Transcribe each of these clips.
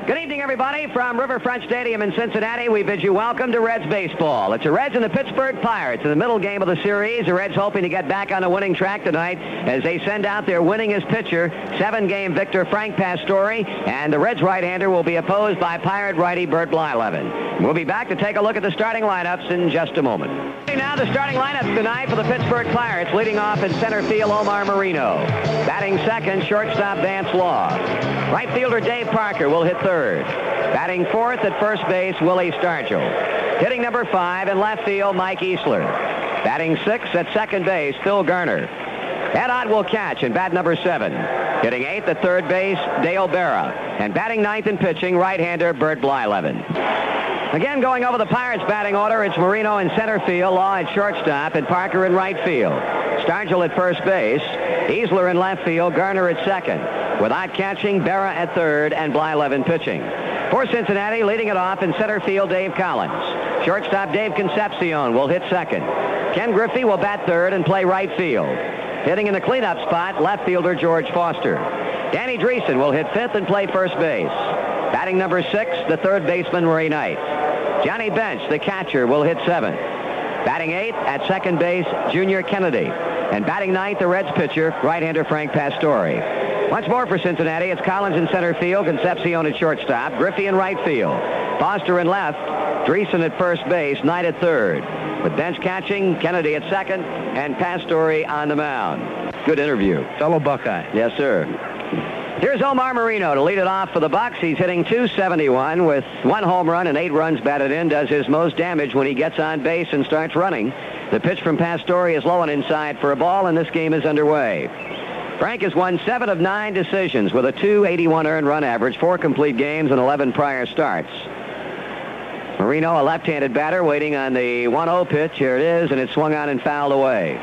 Good evening, everybody. From Riverfront Stadium in Cincinnati, we bid you welcome to Reds baseball. It's the Reds and the Pittsburgh Pirates in the middle game of the series. The Reds hoping to get back on the winning track tonight as they send out their winningest pitcher, 7-game victor Frank Pastore, and the Reds right-hander will be opposed by Pirate righty Bert Blyleven. We'll be back to take a look at the starting lineups in just a moment. Now the starting lineups tonight for the Pittsburgh Pirates, leading off in center field Omar Moreno. Batting second, shortstop Vance Law. Right fielder Dave Parker will hit third. Batting fourth at first base, Willie Stargell. Hitting number 5 in left field, Mike Easler. Batting sixth at second base, Phil Garner. Ed Ott will catch and bat number 7. Hitting 8th at third base, Dale Berra. And batting 9th in pitching, right-hander Bert Blyleven. Again, going over the Pirates' batting order, it's Moreno in center field, Law at shortstop, and Parker in right field. Stargell at first base, Easler in left field, Garner at second. With Ott catching, Berra at third, and Blyleven pitching. For Cincinnati, leading it off in center field, Dave Collins. Shortstop Dave Concepcion will hit second. Ken Griffey will bat third and play right field. Hitting in the cleanup spot, left fielder George Foster. Danny Dreesen will hit fifth and play first base. Batting number 6, the third baseman, Ray Knight. Johnny Bench, the catcher, will hit seventh. Batting 8th at second base, Junior Kennedy. And batting 9th, the Reds pitcher, right-hander Frank Pastore. Once more for Cincinnati, it's Collins in center field, Concepcion at shortstop, Griffey in right field, Foster in left, Dreesen at first base, Knight at third. With Bench catching, Kennedy at second, and Pastore on the mound. Good interview. Fellow Buckeye. Yes, sir. Here's Omar Moreno to lead it off for the Bucks. He's hitting .271 with 1 home run and 8 runs batted in. Does his most damage when he gets on base and starts running. The pitch from Pastore is low and inside for a ball, and this game is underway. Frank has won 7 of 9 decisions with a .281 earned run average, 4 complete games, and 11 prior starts. Moreno, a left-handed batter, waiting on the 1-0 pitch. Here it is, and it's swung on and fouled away.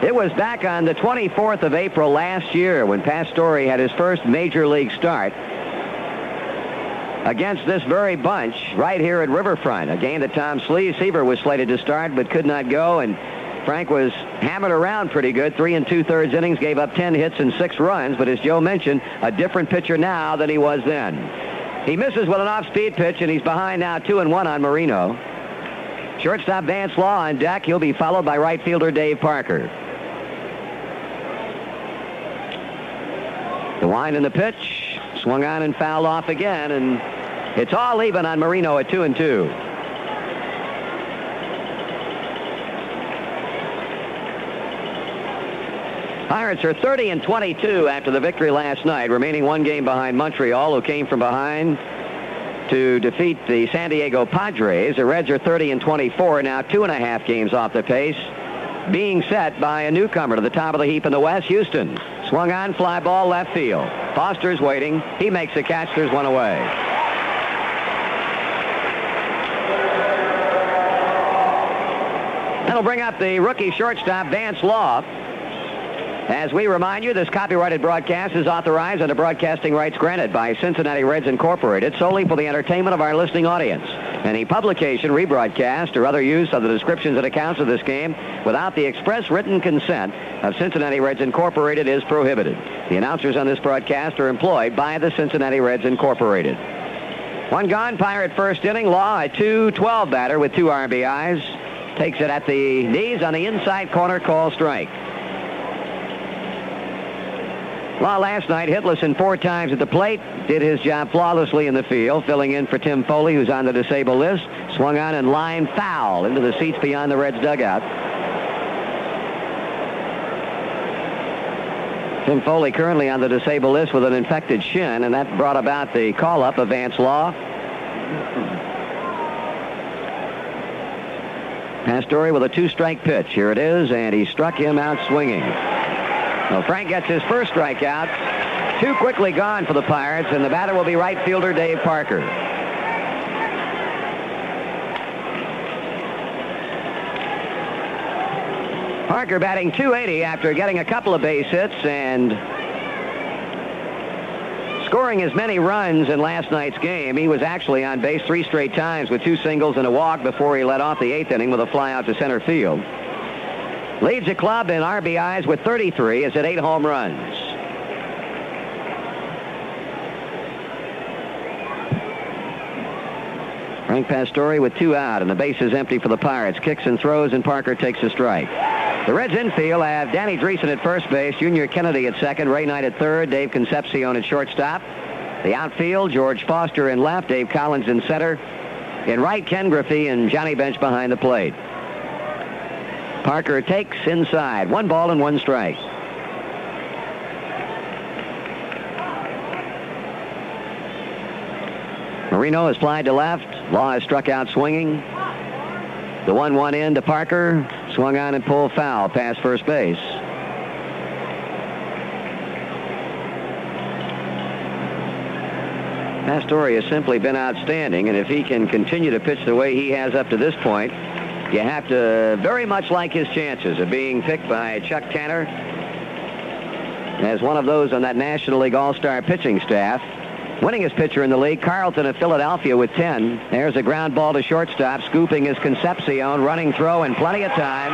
It was back on the 24th of April last year when Pastore had his first major league start against this very bunch right here at Riverfront, a game that Tom Seaver was slated to start but could not go, and Frank was hammered around pretty good. 3 2/3 innings, gave up 10 hits and 6 runs, but as Joe mentioned, a different pitcher now than he was then. He misses with an off-speed pitch, and he's behind now 2-1 on Moreno. Shortstop Vance Law on deck. He'll be followed by right fielder Dave Parker. The wind and the pitch, swung on and fouled off again, and it's all even on Moreno at 2-2. Pirates are 30-22 after the victory last night, remaining 1 game behind Montreal, who came from behind to defeat the San Diego Padres. The Reds are 30-24, now 2.5 games off the pace, being set by a newcomer to the top of the heap in the West, Houston. Swung on, fly ball left field. Foster's waiting. He makes the catch. There's one away. That'll bring up the rookie shortstop, Vance Law. As we remind you, this copyrighted broadcast is authorized under broadcasting rights granted by Cincinnati Reds Incorporated solely for the entertainment of our listening audience. Any publication, rebroadcast, or other use of the descriptions and accounts of this game without the express written consent of Cincinnati Reds Incorporated is prohibited. The announcers on this broadcast are employed by the Cincinnati Reds Incorporated. 1 gone, Pirate first inning. Law, a .212 batter with 2 RBIs. Takes it at the knees on the inside corner, call strike. Law last night hitless in 4 times at the plate, did his job flawlessly in the field, filling in for Tim Foley, who's on the disabled list. Swung on and line foul into the seats beyond the Reds dugout. Tim Foley currently on the disabled list with an infected shin, and that brought about the call-up of Vance Law. Pastore with a 2-strike pitch. Here it is, and he struck him out swinging. Well, Frank gets his first strikeout. 2 quickly gone for the Pirates, and the batter will be right fielder Dave Parker. Parker batting .280 after getting a couple of base hits and scoring as many runs in last night's game. He was actually on base 3 straight times with 2 singles and a walk before he led off the 8th inning with a fly out to center field. Leads the club in RBIs with 33, has hit 8 home runs. Frank Pastore with 2 out, and the base is empty for the Pirates. Kicks and throws, and Parker takes a strike. The Reds infield have Danny Dreesen at first base, Junior Kennedy at second, Ray Knight at third, Dave Concepcion at shortstop. The outfield, George Foster in left, Dave Collins in center. In right, Ken Griffey and Johnny Bench behind the plate. Parker takes inside. 1 ball and 1 strike. Marino has flied to left. Law has struck out swinging. The 1-1 in to Parker. Swung on and pulled foul past first base. Pastore has simply been outstanding, and if he can continue to pitch the way he has up to this point, you have to very much like his chances of being picked by Chuck Tanner as one of those on that National League All-Star pitching staff. Winningest pitcher in the league, Carlton of Philadelphia with 10. There's a ground ball to shortstop. Scooping is Concepcion. Running throw and plenty of time.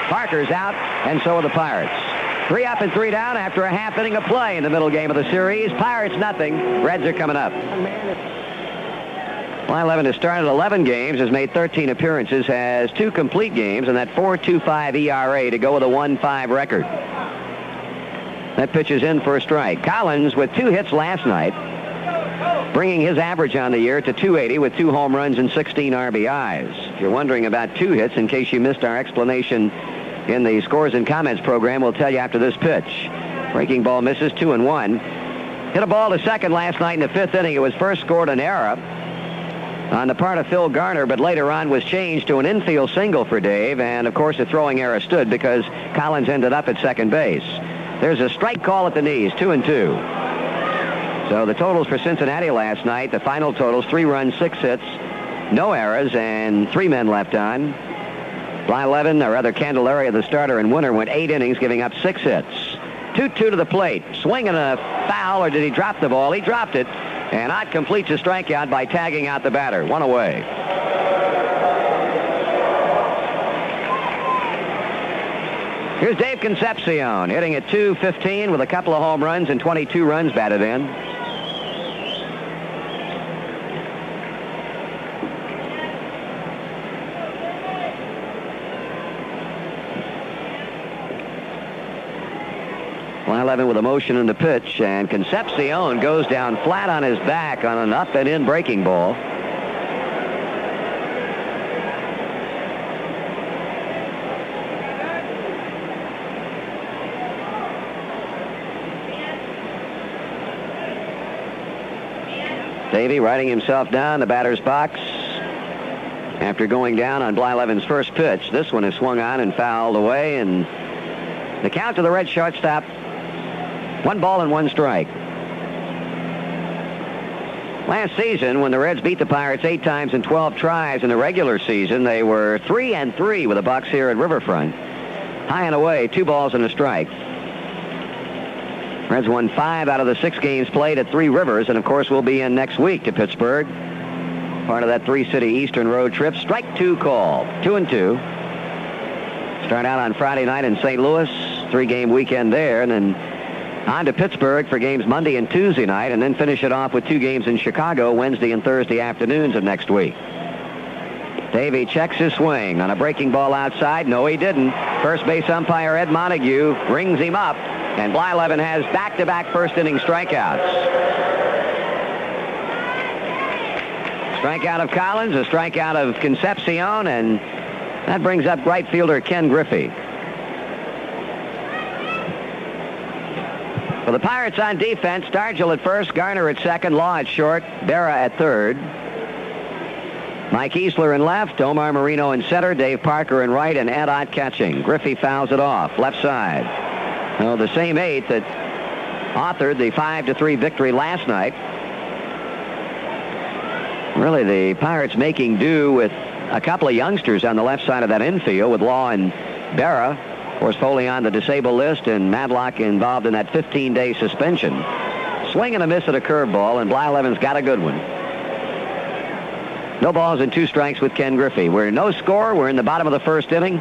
Parker's out, and so are the Pirates. 3 up and 3 down after a half inning of play in the middle game of the series. Pirates nothing. Reds are coming up. Blyleven has started 11 games, has made 13 appearances, has 2 complete games, and that 4.25 ERA to go with a 1.5 record. That pitch is in for a strike. Collins with 2 hits last night, bringing his average on the year to .280 with 2 home runs and 16 RBIs. If you're wondering about 2 hits, in case you missed our explanation in the Scores and Comments program, we'll tell you after this pitch. Breaking ball misses, 2-1. Hit a ball to second last night in the 5th inning. It was first scored an error on the part of Phil Garner, but later on was changed to an infield single for Dave, and of course the throwing error stood because Collins ended up at second base. There's a strike call at the knees, 2-2. So the totals for Cincinnati last night, the final totals, 3 runs, 6 hits, no errors, and 3 men left on. Blyleven, or rather Candelaria, the starter and winner, went 8 innings, giving up 6 hits. 2-2 to the plate. Swinging a foul, or did he drop the ball? He dropped it, and Ott completes a strikeout by tagging out the batter. 1 away. Here's Dave Concepcion, hitting at .215 with a couple of home runs and 22 runs batted in. Blyleven with a motion in the pitch, and Concepcion goes down flat on his back on an up and in breaking ball. Davey riding himself down the batter's box after going down on Blyleven's first pitch. This one is swung on and fouled away, and the count to the Red shortstop, 1 ball and 1 strike. Last season, when the Reds beat the Pirates 8 times in 12 tries in the regular season, they were 3-3 with the Bucs here at Riverfront. High and away, 2 balls and a strike. Reds won 5 out of the 6 games played at Three Rivers, and of course we'll be in next week to Pittsburgh. Part of that 3-city Eastern road trip. Strike 2 call. 2-2. Start out on Friday night in St. Louis. 3-game weekend there, and then on to Pittsburgh for games Monday and Tuesday night, and then finish it off with 2 games in Chicago Wednesday and Thursday afternoons of next week. Davey checks his swing on a breaking ball outside. No, he didn't. First base umpire Ed Montague rings him up, and Blyleven has back-to-back first-inning strikeouts. Strikeout of Collins, a strikeout of Concepcion, and that brings up right fielder Ken Griffey. For the Pirates on defense, Stargell at first, Garner at second, Law at short, Berra at third. Mike Easler in left, Omar Marino in center, Dave Parker in right, and Ed Ott catching. Griffey fouls it off, left side. Well, the same 8 that authored the 5-3 victory last night. Really, the Pirates making do with a couple of youngsters on the left side of that infield with Law and Berra. Of course, Foley on the disabled list, and Madlock involved in that 15-day suspension. Swing and a miss at a curveball, and Blyleven's got a good one. No balls and 2 strikes with Ken Griffey. We're no score. We're in the bottom of the first inning.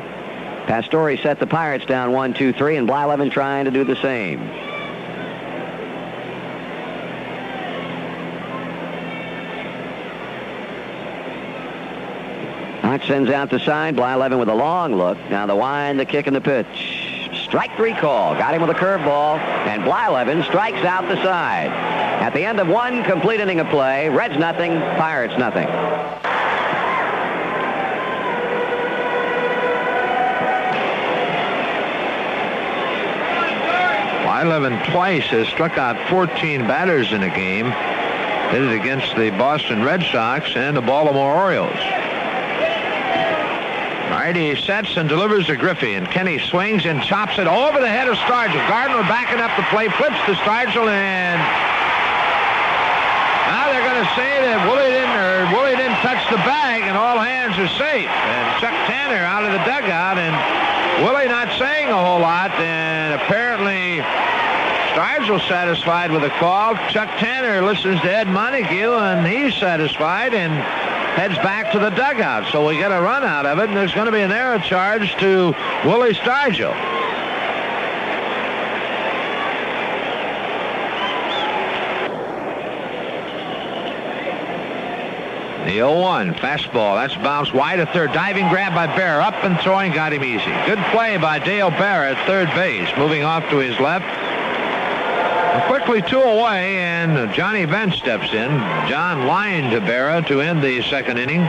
Pastore set the Pirates down 1-2-3, and Blyleven trying to do the same. sends out the side. Blyleven with a long look. Now the wind, the kick, and the pitch. Strike 3 call. Got him with a curveball, and Blyleven strikes out the side. At the end of 1 complete inning of play, Reds nothing, Pirates nothing. Blyleven twice has struck out 14 batters in a game. Did it against the Boston Red Sox and the Baltimore Orioles. He sets and delivers to Griffey, and Kenny swings and chops it over the head of Stargell. Gardner backing up the plate, flips to Stargell, and now they're going to say that Woolley didn't touch the bag, and all hands are safe. And Chuck Tanner out of the dugout, and Woolley not saying a whole lot, and apparently Stargell satisfied with the call. Chuck Tanner listens to Ed Montague, and he's satisfied, and heads back to the dugout. So we get a run out of it, and there's going to be an error charge to Willie Stargell. The 0-1 fastball. That's bounced wide to third. Diving grab by Bear. Up and throwing. Got him easy. Good play by Dale Bear at third base. Moving off to his left. Quickly 2 away, and Johnny Bench steps in. John Lyon to Berra to end the second inning.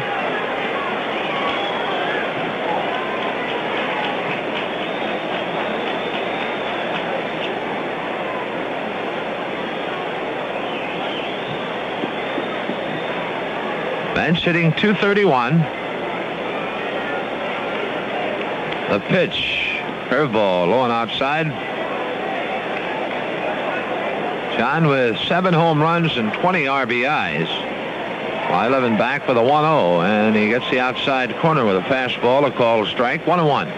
Bench hitting .231. The pitch. Curveball low and outside. John with 7 home runs and 20 RBIs. Blyleven back with a 1-0, and he gets the outside corner with a fastball, a called strike. 1-1.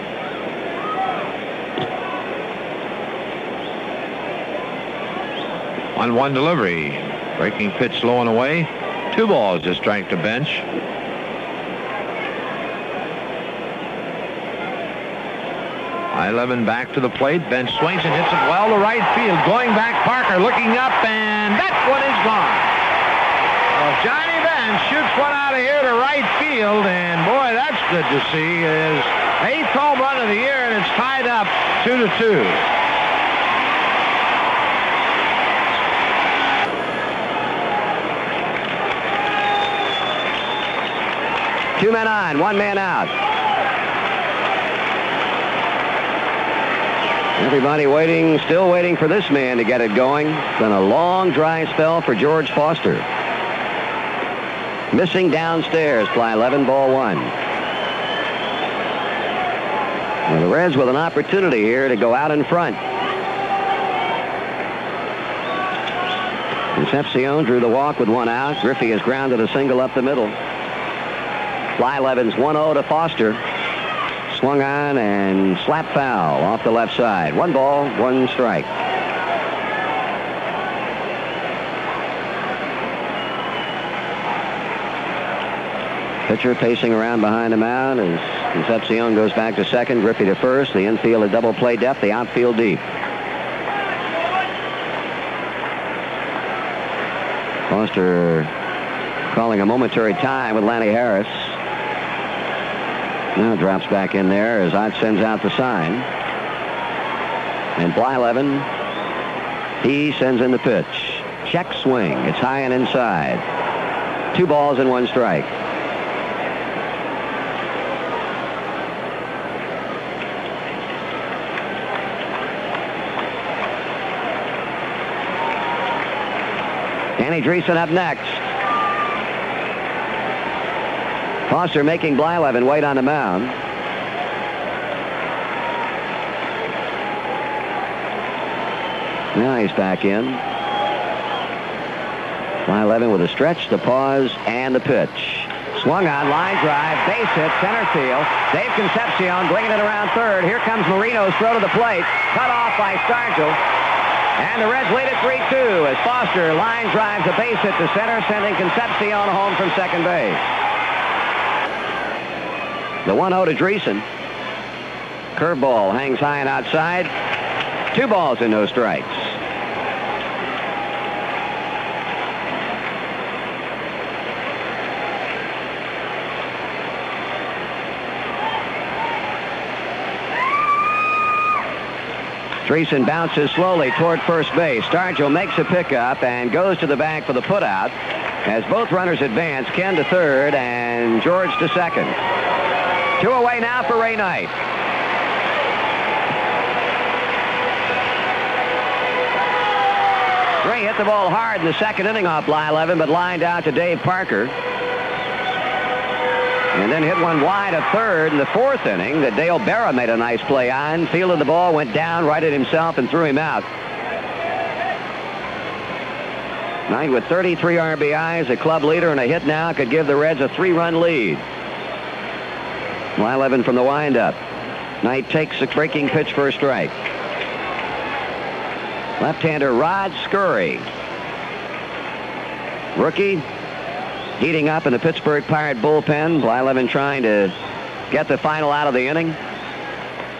One delivery. Breaking pitch low and away. 2 balls to strike to Bench. Blyleven back to the plate. Bench swings and hits it well to right field. Going back, Parker looking up, and that one is gone. Well, Johnny Bench shoots one out of here to right field, and boy, that's good to see. His 8th home run of the year, and it's tied up 2-2. Two men on, 1 man out. Everybody waiting, still waiting for this man to get it going. It's been a long, dry spell for George Foster. Missing downstairs, Blyleven, ball 1. Well, the Reds with an opportunity here to go out in front. Concepcion drew the walk with 1 out. Griffey has grounded a single up the middle. Blyleven's 1-0 to Foster. Swung on and slap foul off the left side. 1 ball, 1 strike. Pitcher pacing around behind the mound as Concepcion goes back to second. Griffey to first. The infield a double play depth. The outfield deep. Foster calling a momentary time with Lanny Harris. Now drops back in there as Ott sends out the sign. And Blyleven, he sends in the pitch. Check swing. It's high and inside. 2 balls and 1 strike. Danny Dreesen up next. Foster making Blyleven wait on the mound. Now he's back in. Blyleven with a stretch, the pause, and the pitch. Swung on, line drive, base hit, center field. Dave Concepcion bringing it around third. Here comes Marino's throw to the plate. Cut off by Stargell. And the Reds lead it 3-2 as Foster line drives a base hit to center, sending Concepcion home from second base. The 1-0 to Dreesen. Curveball hangs high and outside. 2 balls and no strikes. Treason bounces slowly toward first base. Stargell makes a pickup and goes to the bag for the putout. As both runners advance, Ken to third and George to second. 2 away now for Ray Knight. Ray hit the ball hard in the second inning off Blyleven, but lined out to Dave Parker. And then hit one wide of third in the fourth inning that Dale Berra made a nice play on. Fielded the ball, went down, righted himself, and threw him out. Knight with 33 RBIs, a club leader, and a hit now could give the Reds a 3-run lead. Blyleven from the windup. Knight takes a breaking pitch for a strike. Left-hander Rod Scurry. Rookie heating up in the Pittsburgh Pirate bullpen. Blyleven trying to get the final out of the inning.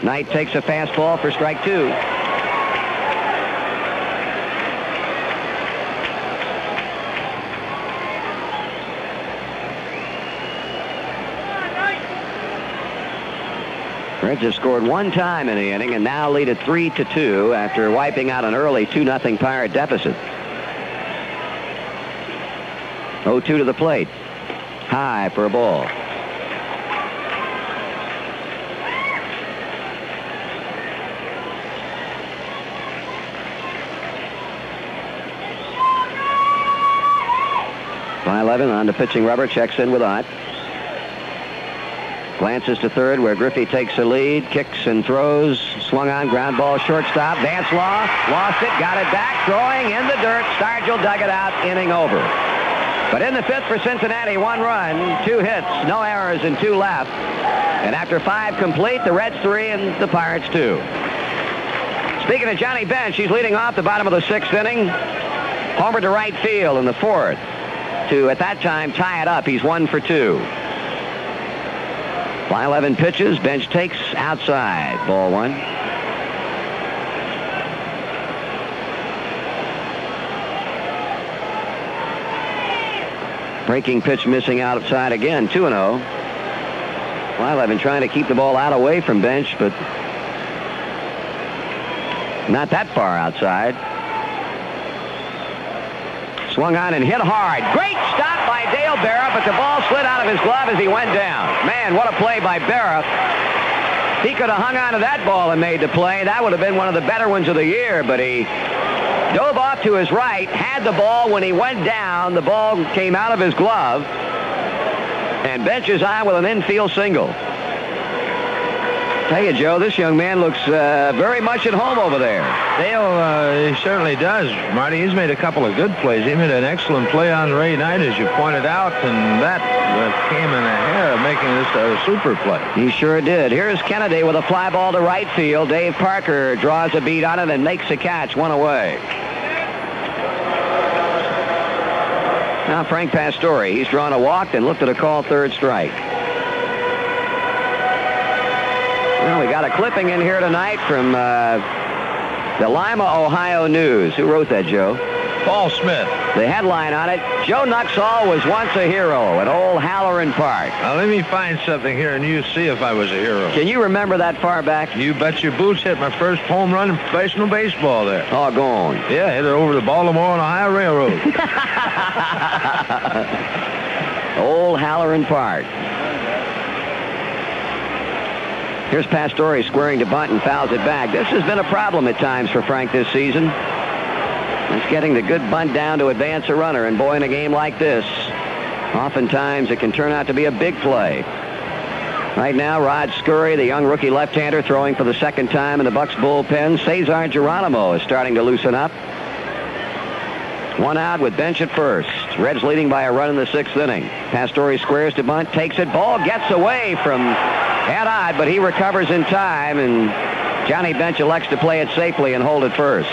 Knight takes a fastball for strike 2. Reds have scored one time in the inning and now lead at 3-2 after wiping out an early 2-0 Pirate deficit. 0-2 to the plate. High for a ball. Blyleven on the pitching rubber, checks in with Ott. Glances to third where Griffey takes the lead, kicks and throws, swung on, ground ball, shortstop. Vance Law lost it, got it back, throwing in the dirt. Stargell dug it out, inning over. But in the fifth for Cincinnati, 1 run, 2 hits, no errors, and 2 left. And after 5 complete, the Reds 3 and the Pirates 2. Speaking of Johnny Bench, he's leading off the bottom of the 6th inning. Homer to right field in the 4th to, at that time, tie it up. He's 1 for 2. Blyleven pitches. Bench takes outside. Ball 1. Breaking pitch missing outside again. 2-0. Blyleven trying to keep the ball out away from Bench, but not that far outside. Swung on and hit hard. Great stop by Dale Berra, but the ball slid out of his glove as he went down. Man, what a play by Berra. He could have hung on to that ball and made the play. That would have been one of the better ones of the year, but he dove off to his right, had the ball. When he went down, the ball came out of his glove, and Bench is on with an infield single. Tell you, Joe, this young man looks very much at home over there. Dale, he certainly does, Marty. He's made a couple of good plays. He made an excellent play on Ray Knight, as you pointed out, and that came in a hair of making this a super play. He sure did. Here's Kennedy with a fly ball to right field. Dave Parker draws a beat on it and makes a catch, 1 away. Now Frank Pastore. He's drawn a walk and looked at a call, 3rd strike. Well, we got a clipping in here tonight from the Lima, Ohio News. Who wrote that, Joe? Paul Smith. The headline on it, Joe Nuxhall was once a hero at Old Halloran Park. Now, let me find something here and you see if I was a hero. Can you remember that far back? You bet your boots. Hit my first home run in professional baseball there. Oh, go on. Yeah, hit it over the Baltimore and Ohio Railroad. Old Halloran Park. Here's Pastore squaring to bunt and fouls it back. This has been a problem at times for Frank this season. It's getting the good bunt down to advance a runner, and boy, in a game like this, oftentimes it can turn out to be a big play. Right now, Rod Scurry, the young rookie left-hander, throwing for the 2nd time in the Bucs bullpen. Cesar Geronimo is starting to loosen up. 1 out with Bench at first. Reds leading by a run in the 6th inning. Pastore squares to bunt, takes it. Ball gets away from Ed Ott, but he recovers in time, and Johnny Bench elects to play it safely and hold it first.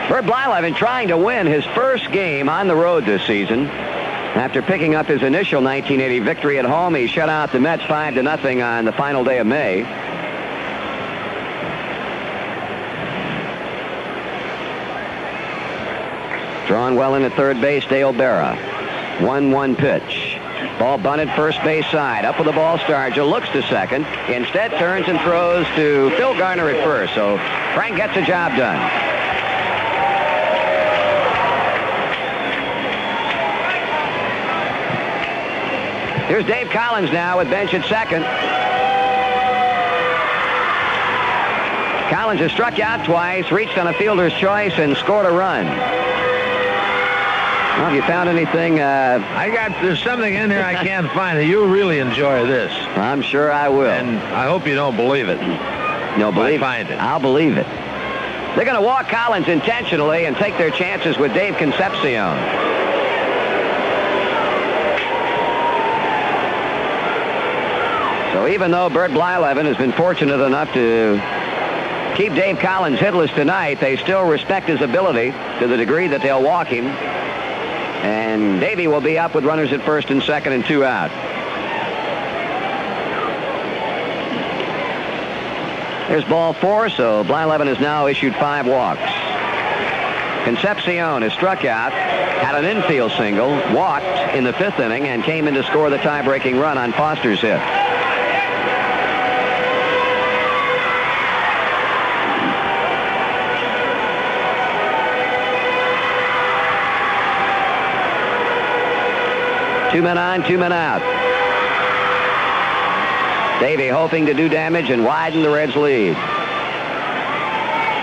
Bert Blyleven trying to win his first game on the road this season. After picking up his initial 1980 victory at home, he shut out the Mets 5-0 on the final day of May. Drawn well in at third base, Dale Berra. 1-1 pitch. Ball bunted first base side. Up with the ball, Stargell looks to second. Instead turns and throws to Phil Garner at first. So Frank gets the job done. Here's Dave Collins now with bench at second. Collins has struck out twice, reached on a fielder's choice, and scored a run. Well, have you found anything? There's something in there I can't find. You really enjoy this. I'm sure I will. And I hope you don't believe it. No, believe I find it. I'll believe it. They're going to walk Collins intentionally and take their chances with Dave Concepcion. So even though Bert Blyleven has been fortunate enough to keep Dave Collins hitless tonight, they still respect his ability to the degree that they'll walk him. And Davey will be up with runners at first and second and 2 out. There's ball 4, so Blyleven has now issued 5 walks. Concepcion has struck out, had an infield single, walked in the 5th inning, and came in to score the tie-breaking run on Foster's hit. Two men on, 2 men out. Davey hoping to do damage and widen the Reds' lead.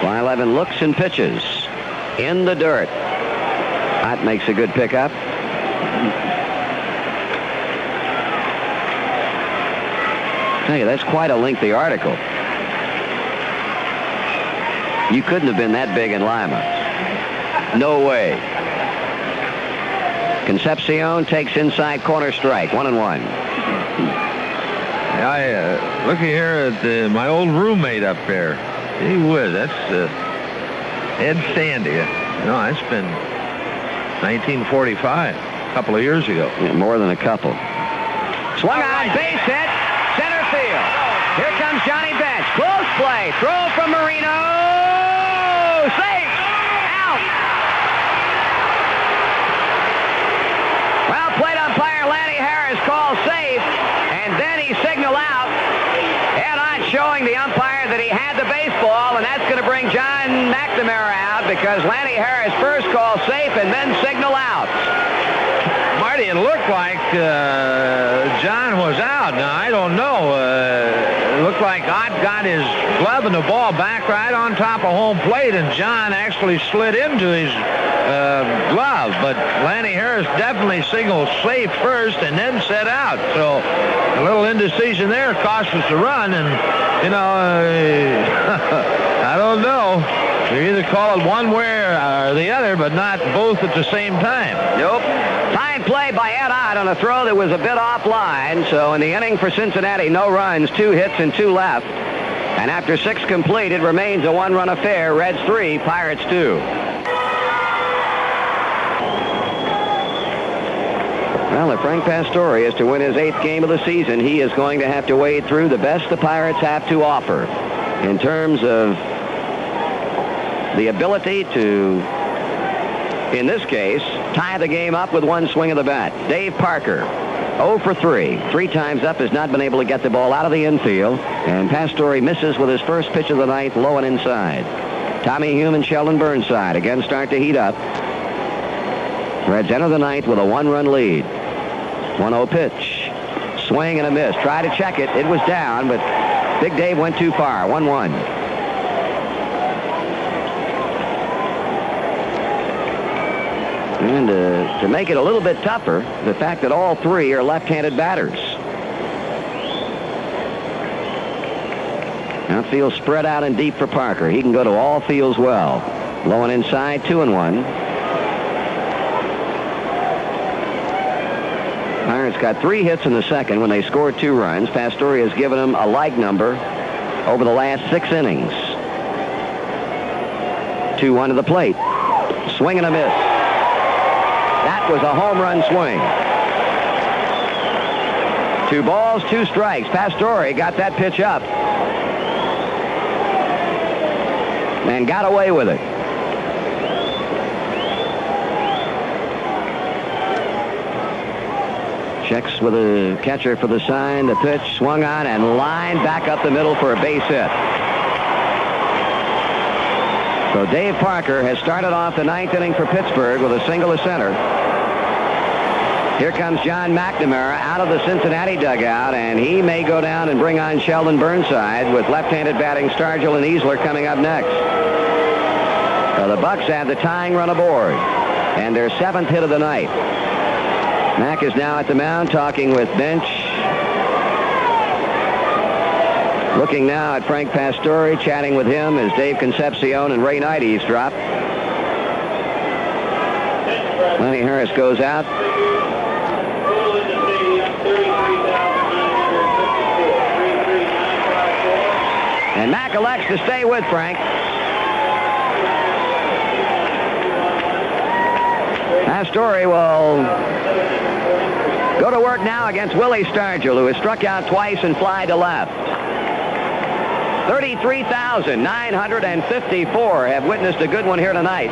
Blyleven looks and pitches in the dirt. That makes a good pickup. Hey, that's quite a lengthy article. You couldn't have been that big in Lima. No way. Concepcion takes inside corner strike. 1-1. I looky here at my old roommate up there. Gee whiz, that's Ed Sandy. It's been 1945, a couple of years ago. Yeah, more than a couple. Swung on, base hit, center field. Here comes Johnny Bench. Close play. Throw from Marino. Safe. Out. Well, plate umpire Lanny Harris calls safe, and then he signaled out. Ed Ott showing the umpire that he had the baseball, and that's going to bring John McNamara out because Lanny Harris first called safe and then signal out. Marty, it looked like John was out. Now, I don't know. It looked like Ott got his glove and the ball back right on top of home plate, and John actually slid into his glove. But Lanny Harris definitely signaled safe first and then set out. So a little indecision there cost us a run, and, I don't know. You either call it one way or the other, but not both at the same time. Nope. Fine play by Ed Ott on a throw that was a bit offline. So in the inning for Cincinnati, no runs, 2 hits and 2 left. And after 6 complete, it remains a 1-run affair. Reds 3, Pirates 2. Well, if Frank Pastore is to win his 8th game of the season, he is going to have to wade through the best the Pirates have to offer in terms of the ability to, in this case, tie the game up with one swing of the bat. Dave Parker, 0 for 3. 3 times up, has not been able to get the ball out of the infield, and Pastore misses with his first pitch of the night, low and inside. Tommy Hume and Sheldon Burnside again start to heat up. Reds enter the ninth with a 1-run lead. 1-0 pitch. Swing and a miss. Try to check it. It was down, but Big Dave went too far. 1-1. And to make it a little bit tougher, the fact that all 3 are left-handed batters. Outfield spread out and deep for Parker. He can go to all fields well. Low and inside, 2-1. Pirates got 3 hits in the second when they scored 2 runs. Pastore has given them a like number over the last 6 innings. 2-1 to the plate. Swing and a miss. That was a home run swing. 2 balls, 2 strikes. Pastore got that pitch up and got away with it. Checks with a catcher for the sign. The pitch swung on and lined back up the middle for a base hit. So Dave Parker has started off the ninth inning for Pittsburgh with a single to center. Here comes John McNamara out of the Cincinnati dugout, and he may go down and bring on Sheldon Burnside with left-handed batting Stargell and Easler coming up next. So the Bucks have the tying run aboard, and their 7th hit of the night. Mac is now at the mound talking with Bench. Looking now at Frank Pastore, chatting with him as Dave Concepcion and Ray Knight eavesdrop. Lenny Harris goes out. And Mac elects to stay with Frank. Pastore will go to work now against Willie Stargell, who has struck out twice and fly to left. 33,954 have witnessed a good one here tonight.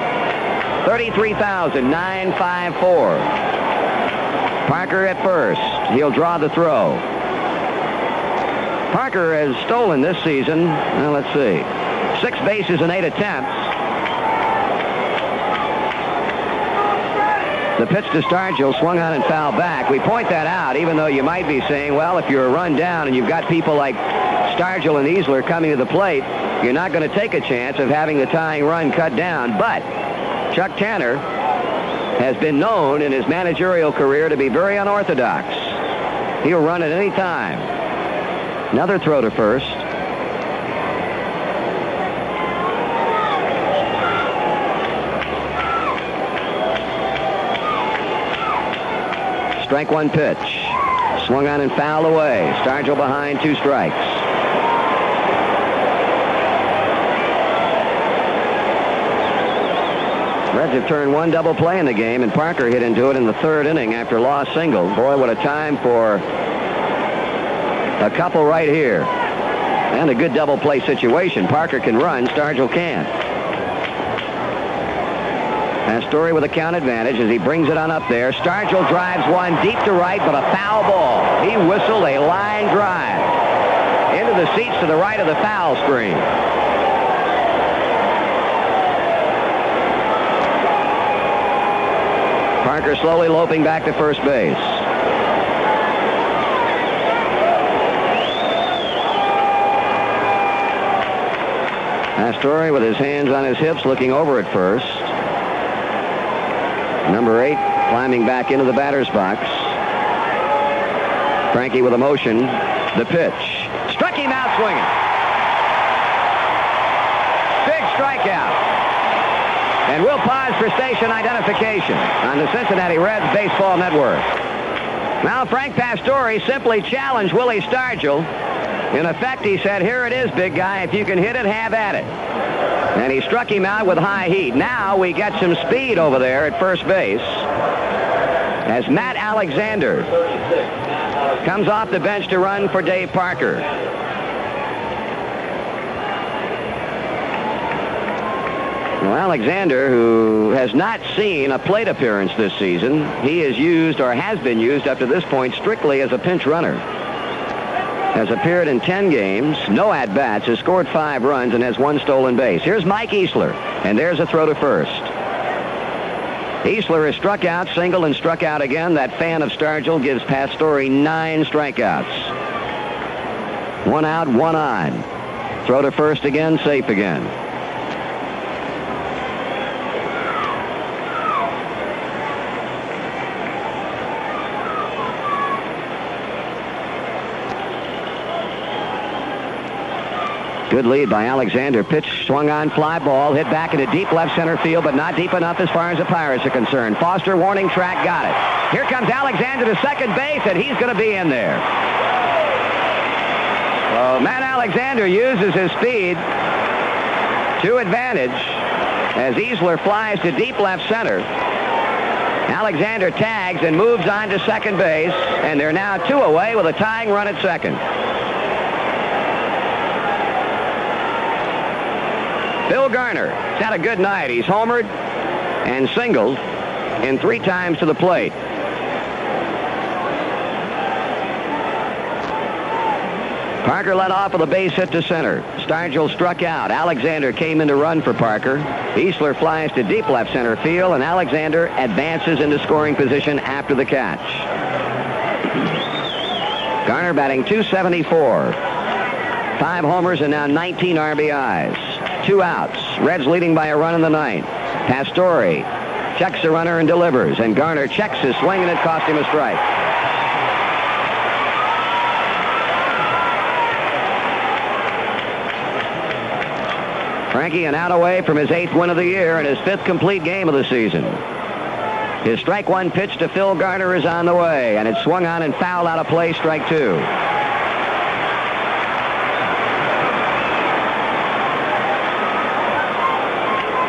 33,954. Parker at first. He'll draw the throw. Parker has stolen this season, well, let's see, 6 bases in 8 attempts. The pitch to Stargell swung on and fouled back. We point that out, even though you might be saying, well, if you're a run down and you've got people like Stargell and Easler coming to the plate, you're not going to take a chance of having the tying run cut down. But Chuck Tanner has been known in his managerial career to be very unorthodox. He'll run at any time. Another throw to first. Strike one pitch. Swung on and fouled away. Stargell behind, 2 strikes. Reds have turned 1 double play in the game, and Parker hit into it in the 3rd inning after Law single. Boy, what a time for a couple right here. And a good double play situation. Parker can run, Stargell can't. Pastore with a count advantage as he brings it on up there. Stargell drives one deep to right, but a foul ball. He whistled a line drive into the seats to the right of the foul screen. Parker slowly loping back to first base. Pastore with his hands on his hips looking over at first. Number 8 climbing back into the batter's box. Frankie with a motion. The pitch. Struck him out swinging. Big strikeout. And we'll pause for station identification on the Cincinnati Reds Baseball Network. Now Frank Pastore simply challenged Willie Stargell. In effect, he said, here it is, big guy. If you can hit it, have at it. And he struck him out with high heat. Now we get some speed over there at first base as Matt Alexander comes off the bench to run for Dave Parker. Well, Alexander, who has not seen a plate appearance this season, he is used, or has been used up to this point, strictly as a pinch runner. Has appeared in 10 games, no at-bats, has scored 5 runs, and has 1 stolen base. Here's Mike Easler, and there's a throw to first. Easler has struck out, singled, and struck out again. That fan of Stargell gives Pastore 9 strikeouts. 1 out, 1 on. Throw to first again, safe again. Good lead by Alexander. Pitch swung on, fly ball, hit back into deep left center field, but not deep enough as far as the Pirates are concerned. Foster warning track, got it. Here comes Alexander to second base, and he's going to be in there. So Matt Alexander uses his speed to advantage as Easler flies to deep left center. Alexander tags and moves on to second base, and they're now 2 away with a tying run at second. Bill Garner has had a good night. He's homered and singled in 3 times to the plate. Parker led off with a base hit to center. Stargell struck out. Alexander came in to run for Parker. Easler flies to deep left center field, and Alexander advances into scoring position after the catch. Garner batting .274. 5 homers and now 19 RBIs. 2 outs. Reds leading by a run in the ninth. Pastore checks the runner and delivers, and Garner checks his swing, and it cost him a strike. Frankie an out away from his 8th win of the year and his 5th complete game of the season. His strike 1 pitch to Phil Garner is on the way, and it's swung on and fouled out of play, strike 2.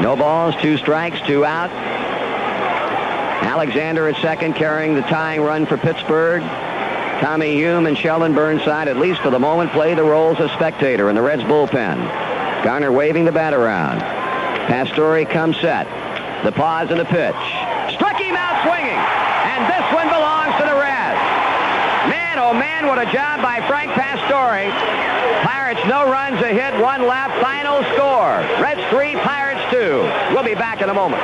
No balls, 2 strikes, 2 out. Alexander at second, carrying the tying run for Pittsburgh. Tommy Hume and Sheldon Burnside, at least for the moment, play the roles of spectator in the Reds bullpen. Garner waving the bat around. Pastore comes set. The pause and the pitch. Struck him out swinging. And this one belongs to the Reds. Man, oh man, what a job by Frank Pastore. Pirates no runs, a hit, 1 left. Final score. Reds 3, Pirates 2. We'll be back in a moment.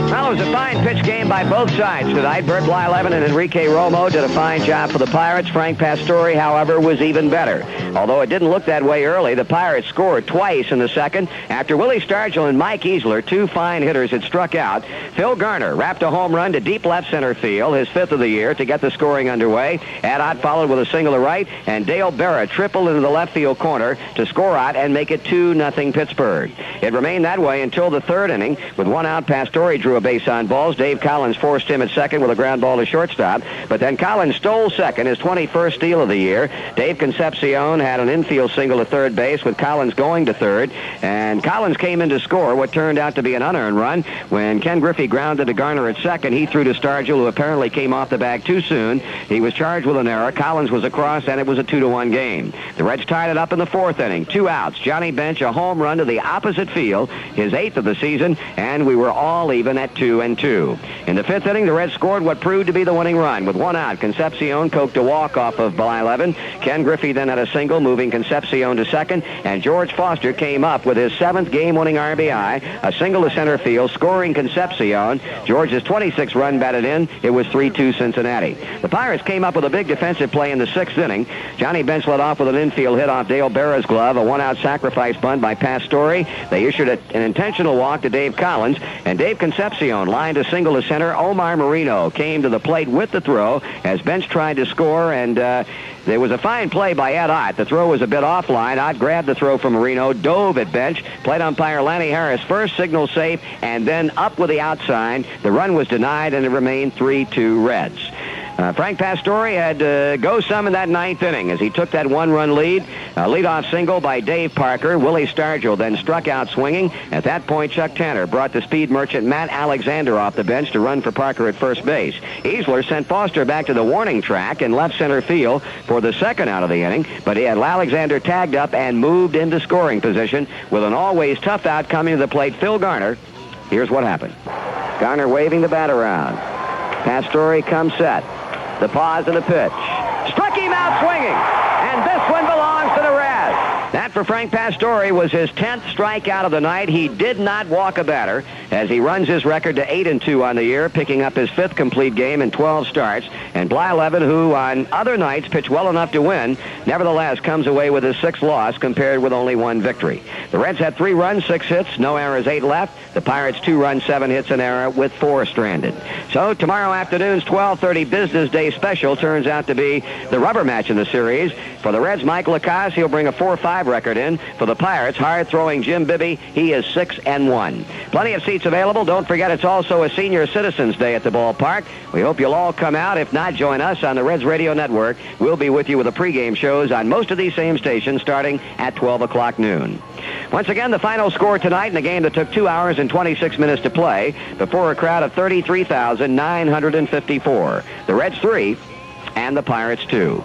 Well, it was a fine pitch game by both sides tonight. Bert Blyleven and Enrique Romo did a fine job for the Pirates. Frank Pastore, however, was even better. Although it didn't look that way early, the Pirates scored twice in the second after Willie Stargell and Mike Easler, 2 fine hitters, had struck out. Phil Garner wrapped a home run to deep left center field, his 5th of the year, to get the scoring underway. Ed Ott followed with a single to right, and Dale Berra tripled into the left field corner to score out and make it 2-0 Pittsburgh. It remained that way until the 3rd inning. With 1 out, Pastore drew a base on balls. Dave Collins forced him at second with a ground ball to shortstop, but then Collins stole second, his 21st steal of the year. Dave Concepcion had an infield single to third base with Collins going to third, and Collins came in to score what turned out to be an unearned run. When Ken Griffey grounded to Garner at second, he threw to Stargell, who apparently came off the bag too soon. He was charged with an error. Collins was across, and it was a 2-1 game. The Reds tied it up in the 4th inning. 2 outs. Johnny Bench a home run to the opposite field, his 8th of the season, and we were all even at 2-2. In the 5th inning, the Reds scored what proved to be the winning run. With 1 out, Concepcion coked a walk off of Blyleven. Ken Griffey then had a single, moving Concepcion to second, and George Foster came up with his 7th game-winning RBI, a single to center field, scoring Concepcion. George's 26th run batted in. It was 3-2 Cincinnati. The Pirates came up with a big defensive play in the 6th inning. Johnny Bench led off with an infield hit off Dale Berra's glove, a 1-out sacrifice bunt by Pastore. They issued an intentional walk to Dave Collins, and Dave Concepcion lined a single to center. Omar Marino came to the plate with the throw as Bench tried to score, and there was a fine play by Ed Ott. The throw was a bit offline. Ott grabbed the throw from Marino, dove at Bench. Plate umpire Lanny Harris first signal safe, and then up with the outside. The run was denied, and it remained 3-2 Reds. Frank Pastore had to go some in that 9th inning as he took that 1-run lead. A leadoff single by Dave Parker. Willie Stargell then struck out swinging. At that point, Chuck Tanner brought the speed merchant Matt Alexander off the bench to run for Parker at first base. Easler sent Foster back to the warning track in left center field for the 2nd out of the inning, but he had Alexander tagged up and moved into scoring position with an always tough out coming to the plate, Phil Garner. Here's what happened. Garner waving the bat around. Pastore comes set. The pause and the pitch. Struck him out swinging, and this one belongs to the Reds. That for Frank Pastore was his 10th strikeout of the night. He did not walk a batter as he runs his record to 8-2 on the year, picking up his 5th complete game in 12 starts. And Blyleven, who on other nights pitched well enough to win, nevertheless comes away with his 6th loss compared with only 1 victory. The Reds had 3 runs, 6 hits, no errors, 8 left. The Pirates 2 runs, 7 hits, an error with 4 stranded. So tomorrow afternoon's 12:30 business day special turns out to be the rubber match in the series. For the Reds, Mike Lacasse, he'll bring a 4-5 record in. For the Pirates, hard-throwing Jim Bibby, he is 6-1. Plenty of seats available. Don't forget it's also a Senior Citizens Day at the ballpark. We hope you'll all come out. If not, join us on the Reds Radio Network. We'll be with you with the pregame shows on most of these same stations starting at 12 o'clock noon. Once again, the final score tonight in a game that took 2 hours and 26 minutes to play before a crowd of 33,954. The Reds 3 and the Pirates 2.